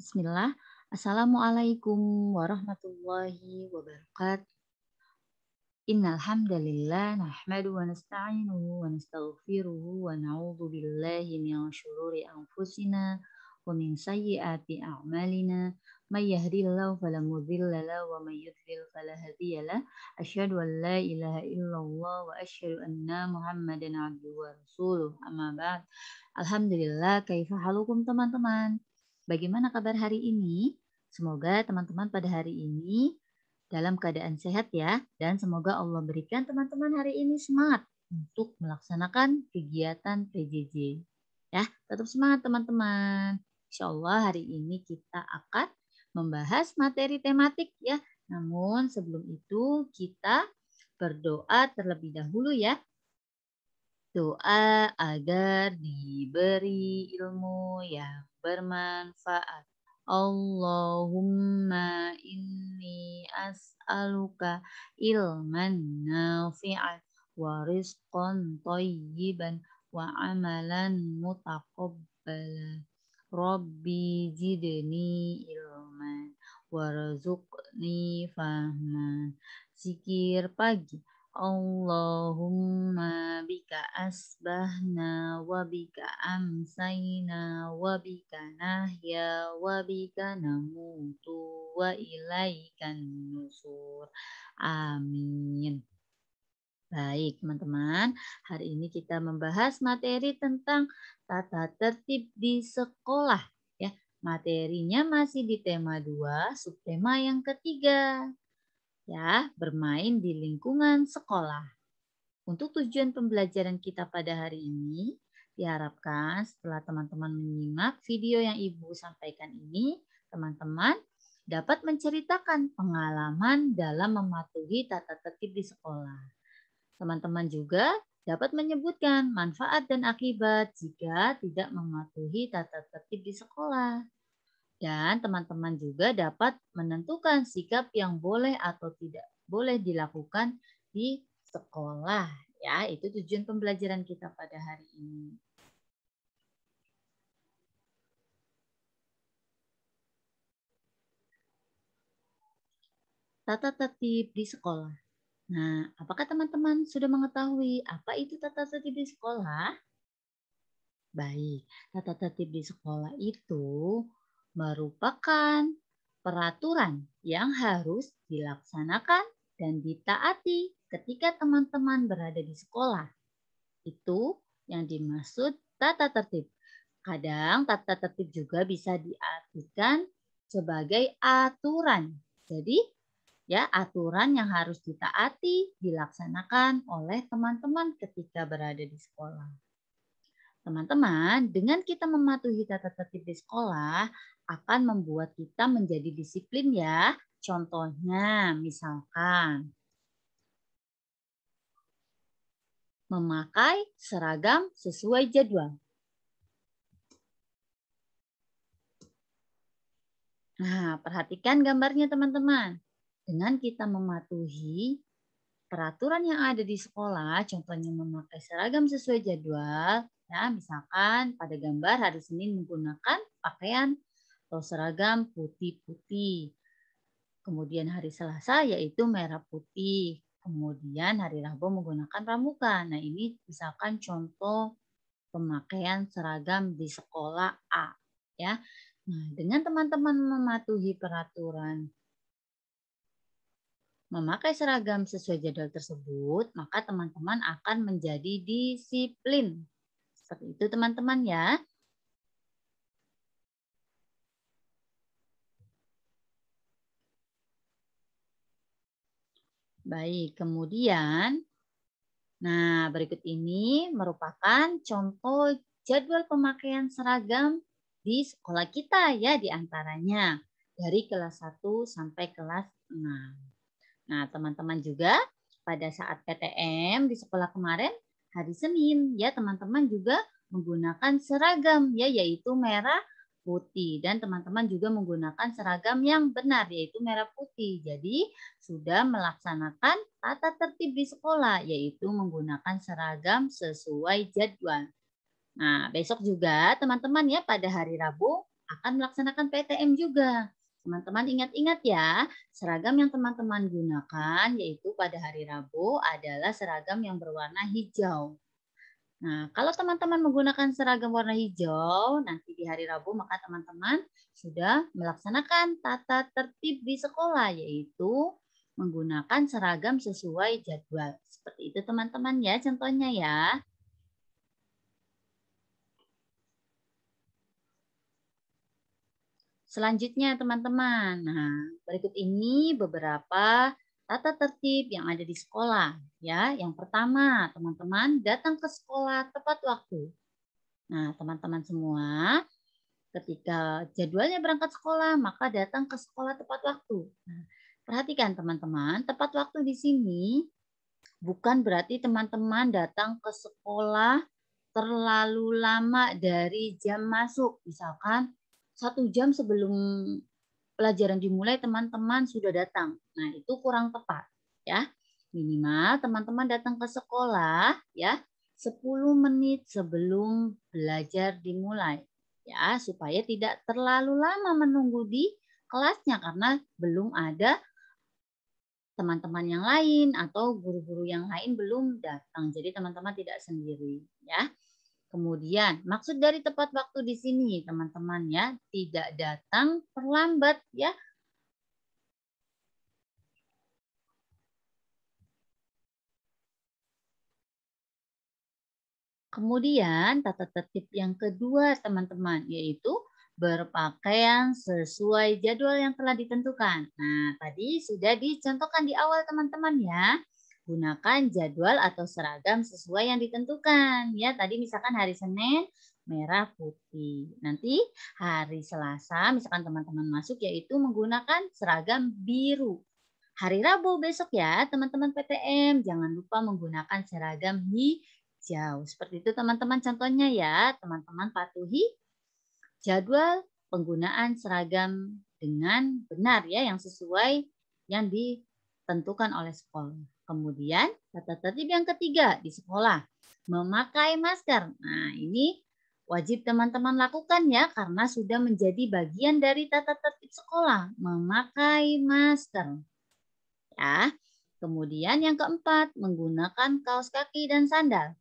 Bismillah. Assalamualaikum warahmatullahi wabarakatuh. Innal hamdalillah nahmadu wa nasta'inuhu wa nastaghfiruhu wa na'udzu billahi min syururi anfusina wa min sayyiati a'malina. May yahdihillahu fala mudilla lahu wa may yudlil fala hadiyalah. Asyhadu an la ilaha illallah wa asyhadu anna Muhammadan abduhu wa rasuluh. Amma ba'd. Alhamdulillah, kaifa halukum teman-teman? Bagaimana kabar hari ini? Semoga teman-teman pada hari ini dalam keadaan sehat ya, dan semoga Allah berikan teman-teman hari ini semangat untuk melaksanakan kegiatan PJJ. Ya, tetap semangat teman-teman. Insya Allah hari ini kita akan membahas materi tematik ya. Namun sebelum itu kita berdoa terlebih dahulu ya. Doa agar diberi ilmu yang bermanfaat. Allahumma inni as'aluka ilman nafi'an wa rizqan thayyiban wa amalan mutaqabbala. Rabbi zidni ilman warzuqni fahman. Zikir pagi. Allahumma bika asbahna wa bika amsayna wa bika nahya wa bika namutu wa ilaikan nusur. Amin. Baik teman-teman, hari ini kita membahas materi tentang tata tertib di sekolah. Ya, materinya masih di tema 2, subtema yang ketiga. Ya, bermain di lingkungan sekolah. Untuk tujuan pembelajaran kita pada hari ini, diharapkan setelah teman-teman menyimak video yang Ibu sampaikan ini, teman-teman dapat menceritakan pengalaman dalam mematuhi tata tertib di sekolah. Teman-teman juga dapat menyebutkan manfaat dan akibat jika tidak mematuhi tata tertib di sekolah. Dan teman-teman juga dapat menentukan sikap yang boleh atau tidak boleh dilakukan di sekolah. Ya, itu tujuan pembelajaran kita pada hari ini. Tata tertib di sekolah. Nah, apakah teman-teman sudah mengetahui apa itu tata tertib di sekolah? Baik, tata tertib di sekolah itu merupakan peraturan yang harus dilaksanakan dan ditaati ketika teman-teman berada di sekolah. Itu yang dimaksud tata tertib. Kadang tata tertib juga bisa diartikan sebagai aturan. Jadi, ya aturan yang harus ditaati dilaksanakan oleh teman-teman ketika berada di sekolah. Teman-teman, dengan kita mematuhi tata tertib di sekolah akan membuat kita menjadi disiplin ya. Contohnya, misalkan memakai seragam sesuai jadwal. Nah, perhatikan gambarnya teman-teman. Dengan kita mematuhi peraturan yang ada di sekolah, contohnya memakai seragam sesuai jadwal, ya, misalkan pada gambar hari Senin menggunakan pakaian atau seragam putih-putih. Kemudian hari Selasa yaitu merah putih. Kemudian hari Rabu menggunakan pramuka. Nah, ini misalkan contoh pemakaian seragam di sekolah A, ya. Nah, dengan teman-teman mematuhi peraturan memakai seragam sesuai jadwal tersebut, maka teman-teman akan menjadi disiplin. Seperti itu teman-teman ya. Baik, kemudian nah berikut ini merupakan contoh jadwal pemakaian seragam di sekolah kita ya, di antaranya dari kelas 1 sampai kelas 6. Nah, teman-teman juga pada saat PTM di sekolah kemarin hari Senin ya teman-teman juga menggunakan seragam ya, yaitu merah putih, dan teman-teman juga menggunakan seragam yang benar yaitu merah putih. Jadi sudah melaksanakan tata tertib di sekolah yaitu menggunakan seragam sesuai jadwal. Nah, besok juga teman-teman ya pada hari Rabu akan melaksanakan PTM juga. Teman-teman ingat-ingat ya, seragam yang teman-teman gunakan yaitu pada hari Rabu adalah seragam yang berwarna hijau. Nah, kalau teman-teman menggunakan seragam warna hijau, nanti di hari Rabu maka teman-teman sudah melaksanakan tata tertib di sekolah, yaitu menggunakan seragam sesuai jadwal. Seperti itu teman-teman ya, contohnya ya. Selanjutnya teman-teman, nah berikut ini beberapa tata tertib yang ada di sekolah. Ya, yang pertama teman-teman datang ke sekolah tepat waktu. Nah teman-teman semua, ketika jadwalnya berangkat sekolah, maka datang ke sekolah tepat waktu. Nah, perhatikan teman-teman, tepat waktu di sini bukan berarti teman-teman datang ke sekolah terlalu lama dari jam masuk. Misalkan 1 jam sebelum pelajaran dimulai teman-teman sudah datang. Nah, itu kurang tepat ya. Minimal teman-teman datang ke sekolah ya 10 menit sebelum belajar dimulai ya, supaya tidak terlalu lama menunggu di kelasnya karena belum ada teman-teman yang lain atau guru-guru yang lain belum datang. Jadi teman-teman tidak sendiri ya. Kemudian maksud dari tepat waktu di sini teman-teman ya, tidak datang terlambat ya. Kemudian tata tertib yang kedua teman-teman yaitu berpakaian sesuai jadwal yang telah ditentukan. Nah, tadi sudah dicontohkan di awal teman-teman ya. Gunakan jadwal atau seragam sesuai yang ditentukan. Ya, tadi misalkan hari Senin merah putih. Nanti hari Selasa misalkan teman-teman masuk yaitu menggunakan seragam biru. Hari Rabu besok ya teman-teman PTM jangan lupa menggunakan seragam hijau. Seperti itu teman-teman contohnya ya. Teman-teman patuhi jadwal penggunaan seragam dengan benar ya yang sesuai yang ditentukan oleh sekolah. Kemudian tata tertib yang ketiga di sekolah, memakai masker. Nah, ini wajib teman-teman lakukan ya karena sudah menjadi bagian dari tata tertib sekolah, memakai masker. Ya. Kemudian yang keempat, menggunakan kaos kaki dan sandal.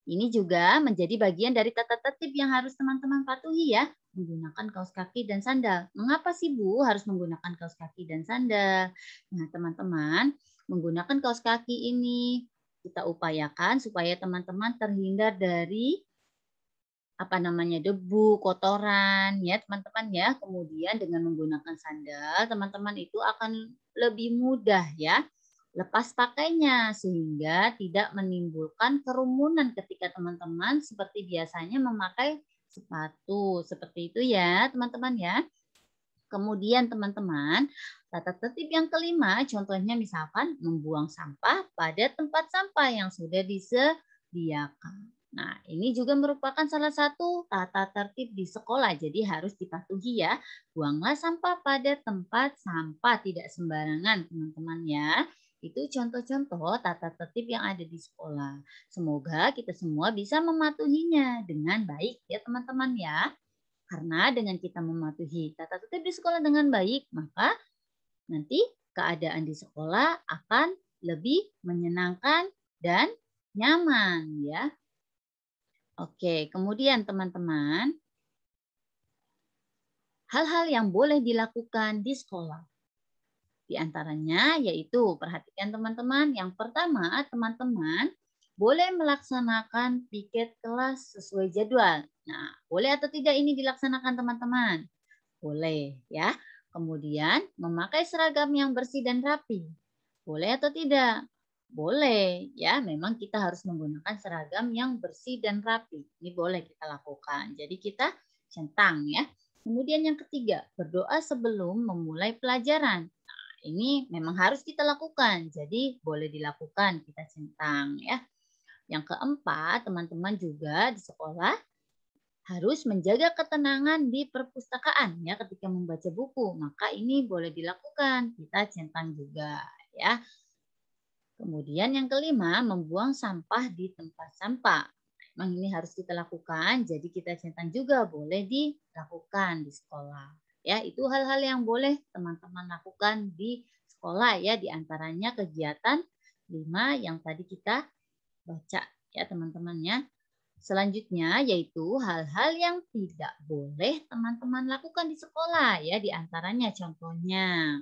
Ini juga menjadi bagian dari tata tertib yang harus teman-teman patuhi ya, menggunakan kaos kaki dan sandal. Mengapa sih Bu harus menggunakan kaos kaki dan sandal? Nah, teman-teman, menggunakan kaos kaki ini kita upayakan supaya teman-teman terhindar dari debu, kotoran ya teman-teman ya. Kemudian dengan menggunakan sandal, teman-teman itu akan lebih mudah ya lepas pakainya sehingga tidak menimbulkan kerumunan ketika teman-teman seperti biasanya memakai sepatu. Seperti itu ya, teman-teman ya. Kemudian teman-teman, tata tertib yang kelima contohnya misalkan membuang sampah pada tempat sampah yang sudah disediakan. Nah, ini juga merupakan salah satu tata tertib di sekolah. Jadi harus dipatuhi ya. Buanglah sampah pada tempat sampah, tidak sembarangan teman-teman ya. Itu contoh-contoh tata tertib yang ada di sekolah. Semoga kita semua bisa mematuhinya dengan baik ya teman-teman ya. Karena dengan kita mematuhi tata tertib di sekolah dengan baik, maka nanti keadaan di sekolah akan lebih menyenangkan dan nyaman ya. Oke, kemudian teman-teman, hal-hal yang boleh dilakukan di sekolah. Di antaranya yaitu, perhatikan teman-teman, yang pertama teman-teman boleh melaksanakan piket kelas sesuai jadwal. Nah, boleh atau tidak ini dilaksanakan teman-teman? Boleh ya. Kemudian memakai seragam yang bersih dan rapi. Boleh atau tidak? Boleh ya, memang kita harus menggunakan seragam yang bersih dan rapi. Ini boleh kita lakukan. Jadi kita centang ya. Kemudian yang ketiga, berdoa sebelum memulai pelajaran. Ini memang harus kita lakukan, jadi boleh dilakukan, kita centang ya. Yang keempat, teman-teman juga di sekolah harus menjaga ketenangan di perpustakaan ya ketika membaca buku. Maka ini boleh dilakukan, kita centang juga ya. Kemudian yang kelima, membuang sampah di tempat sampah. memang ini harus kita lakukan, jadi kita centang juga boleh dilakukan di sekolah. Ya, itu hal-hal yang boleh teman-teman lakukan di sekolah ya, di antaranya kegiatan 5 yang tadi kita baca ya teman-teman ya. Selanjutnya yaitu hal-hal yang tidak boleh teman-teman lakukan di sekolah ya, di antaranya contohnya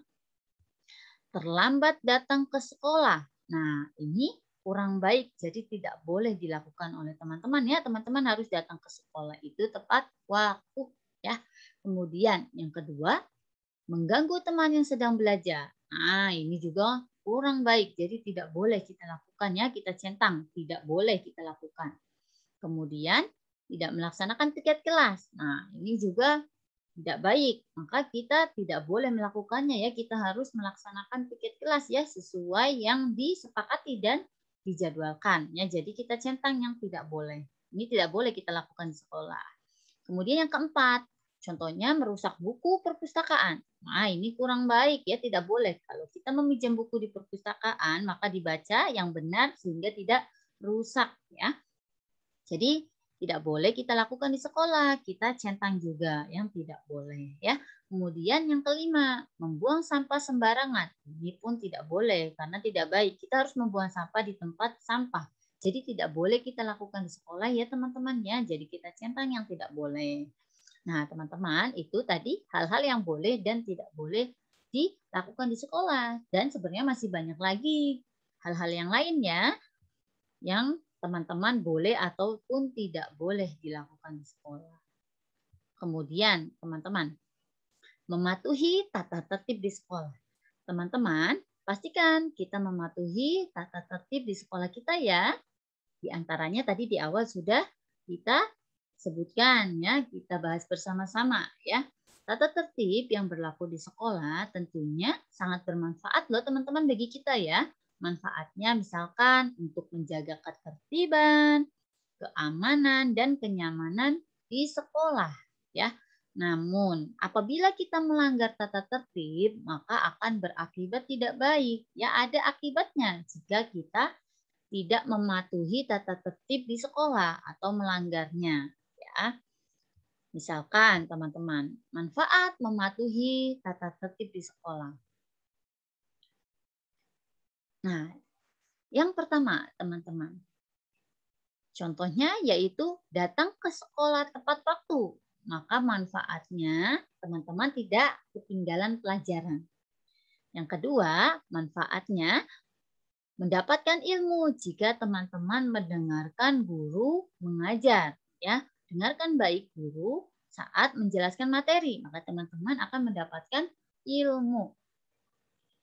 terlambat datang ke sekolah. Nah, ini kurang baik, jadi tidak boleh dilakukan oleh teman-teman ya. Teman-teman harus datang ke sekolah itu tepat waktu ya. Kemudian yang kedua, mengganggu teman yang sedang belajar. Nah, ini juga kurang baik, jadi tidak boleh kita lakukan ya. Kita centang, tidak boleh kita lakukan. Kemudian tidak melaksanakan piket kelas. Nah, ini juga tidak baik. Maka kita tidak boleh melakukannya ya. Kita harus melaksanakan piket kelas ya sesuai yang disepakati dan dijadwalkan ya. Jadi kita centang yang tidak boleh. Ini tidak boleh kita lakukan di sekolah. Kemudian yang keempat, contohnya merusak buku perpustakaan. Nah, ini kurang baik ya, tidak boleh. Kalau kita meminjam buku di perpustakaan, maka dibaca yang benar sehingga tidak rusak ya. Jadi tidak boleh kita lakukan di sekolah, kita centang juga yang tidak boleh ya. Kemudian yang kelima, membuang sampah sembarangan. Ini pun tidak boleh karena tidak baik. Kita harus membuang sampah di tempat sampah. Jadi tidak boleh kita lakukan di sekolah ya teman-teman ya. Jadi kita centang yang tidak boleh. Nah, teman-teman, itu tadi hal-hal yang boleh dan tidak boleh dilakukan di sekolah. Dan sebenarnya masih banyak lagi hal-hal yang lainnya yang teman-teman boleh ataupun tidak boleh dilakukan di sekolah. Kemudian, teman-teman, mematuhi tata tertib di sekolah. Teman-teman, pastikan kita mematuhi tata tertib di sekolah kita ya. Di antaranya tadi di awal sudah kita sebutkan ya, kita bahas bersama-sama ya. Tata tertib yang berlaku di sekolah tentunya sangat bermanfaat loh teman-teman bagi kita ya. Manfaatnya misalkan untuk menjaga ketertiban, keamanan, dan kenyamanan di sekolah ya. Namun, apabila kita melanggar tata tertib, maka akan berakibat tidak baik. Ya, ada akibatnya jika kita tidak mematuhi tata tertib di sekolah atau melanggarnya ya. Misalkan teman-teman, manfaat mematuhi tata tertib di sekolah. Nah, yang pertama teman-teman, contohnya yaitu datang ke sekolah tepat waktu. Maka manfaatnya teman-teman tidak ketinggalan pelajaran. Yang kedua, manfaatnya mendapatkan ilmu jika teman-teman mendengarkan guru mengajar ya. Dengarkan baik guru saat menjelaskan materi, maka teman-teman akan mendapatkan ilmu.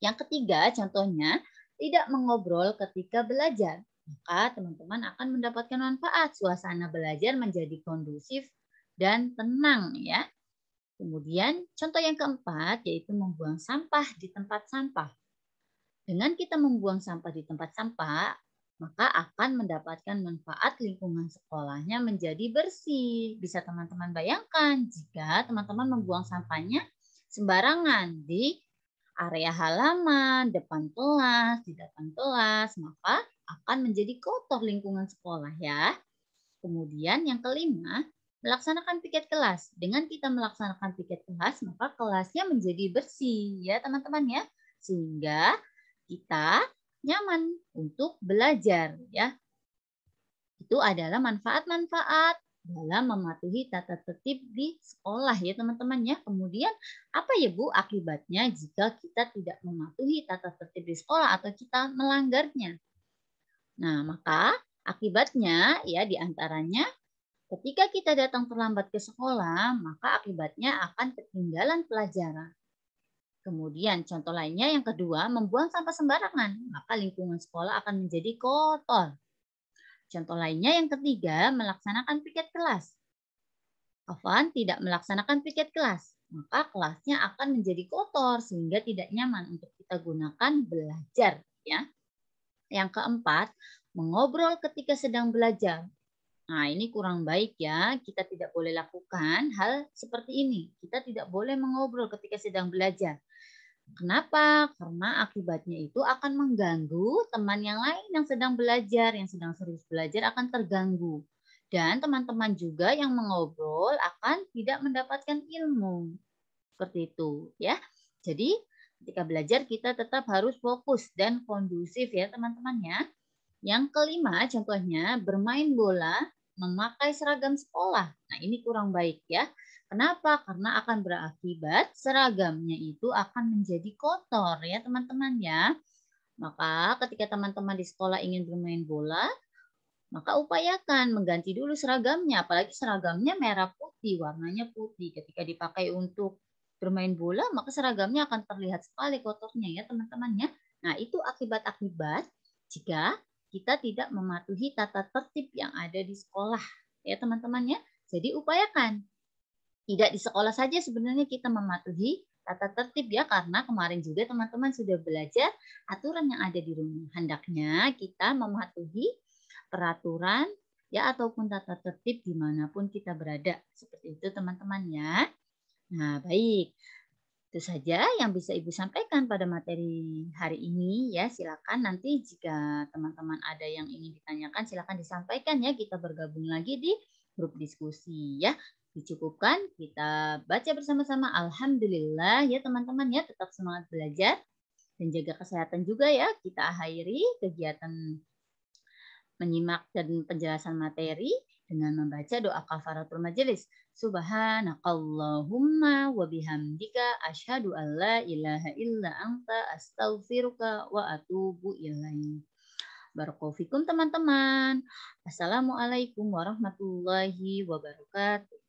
Yang ketiga, contohnya tidak mengobrol ketika belajar, maka teman-teman akan mendapatkan manfaat. Suasana belajar menjadi kondusif dan tenang ya. Kemudian contoh yang keempat yaitu membuang sampah di tempat sampah. Dengan kita membuang sampah di tempat sampah, maka akan mendapatkan manfaat lingkungan sekolahnya menjadi bersih. Bisa teman-teman bayangkan jika teman-teman membuang sampahnya sembarangan di area halaman, depan kelas, di depan kelas, maka akan menjadi kotor lingkungan sekolah ya. Kemudian yang kelima, melaksanakan piket kelas. Dengan kita melaksanakan piket kelas, maka kelasnya menjadi bersih ya teman-teman ya. Sehingga kita nyaman untuk belajar ya. Itu adalah manfaat-manfaat dalam mematuhi tata tertib di sekolah ya teman-teman ya. Kemudian apa ya Bu akibatnya jika kita tidak mematuhi tata tertib di sekolah atau kita melanggarnya? Nah, maka akibatnya ya diantaranya ketika kita datang terlambat ke sekolah, maka akibatnya akan ketinggalan pelajaran. Kemudian contoh lainnya yang kedua, membuang sampah sembarangan, maka lingkungan sekolah akan menjadi kotor. Contoh lainnya yang ketiga, melaksanakan piket kelas. Afwan tidak melaksanakan piket kelas, maka kelasnya akan menjadi kotor sehingga tidak nyaman untuk kita gunakan belajar. Ya. Yang keempat, mengobrol ketika sedang belajar. Nah, ini kurang baik ya. Kita tidak boleh lakukan hal seperti ini. Kita tidak boleh mengobrol ketika sedang belajar. Kenapa? Karena akibatnya itu akan mengganggu teman yang lain yang sedang belajar, yang sedang serius belajar akan terganggu. Dan teman-teman juga yang mengobrol akan tidak mendapatkan ilmu. Seperti itu ya. Jadi ketika belajar kita tetap harus fokus dan kondusif ya teman-teman ya. Yang kelima contohnya bermain bola memakai seragam sekolah. Nah ini kurang baik ya. Kenapa? Karena akan berakibat seragamnya itu akan menjadi kotor ya teman-teman ya. Maka ketika teman-teman di sekolah ingin bermain bola, maka upayakan mengganti dulu seragamnya, apalagi seragamnya merah putih, warnanya putih. Ketika dipakai untuk bermain bola, maka seragamnya akan terlihat sekali kotornya ya teman-teman ya. Nah, itu akibat-akibat jika kita tidak mematuhi tata tertib yang ada di sekolah ya teman-teman ya. Jadi upayakan tidak di sekolah saja sebenarnya kita mematuhi tata tertib ya karena kemarin juga teman-teman sudah belajar aturan yang ada di rumah. Hendaknya kita mematuhi peraturan ya ataupun tata tertib dimanapun kita berada. Seperti itu teman-teman ya. Nah baik, itu saja yang bisa Ibu sampaikan pada materi hari ini ya. Silakan nanti jika teman-teman ada yang ingin ditanyakan silakan disampaikan ya. Kita bergabung lagi di grup diskusi ya. Dicukupkan kita baca bersama-sama Alhamdulillah ya teman-teman ya. Tetap semangat belajar dan jaga kesehatan juga ya. Kita akhiri kegiatan menyimak dan penjelasan materi dengan membaca doa kafaratul majelis. Subhanakallahumma wa bihamdika asyhadu an la ilaha illa anta astaghfiruka wa atubu ilaik. Barakallahu fikum teman-teman. Assalamualaikum warahmatullahi wabarakatuh.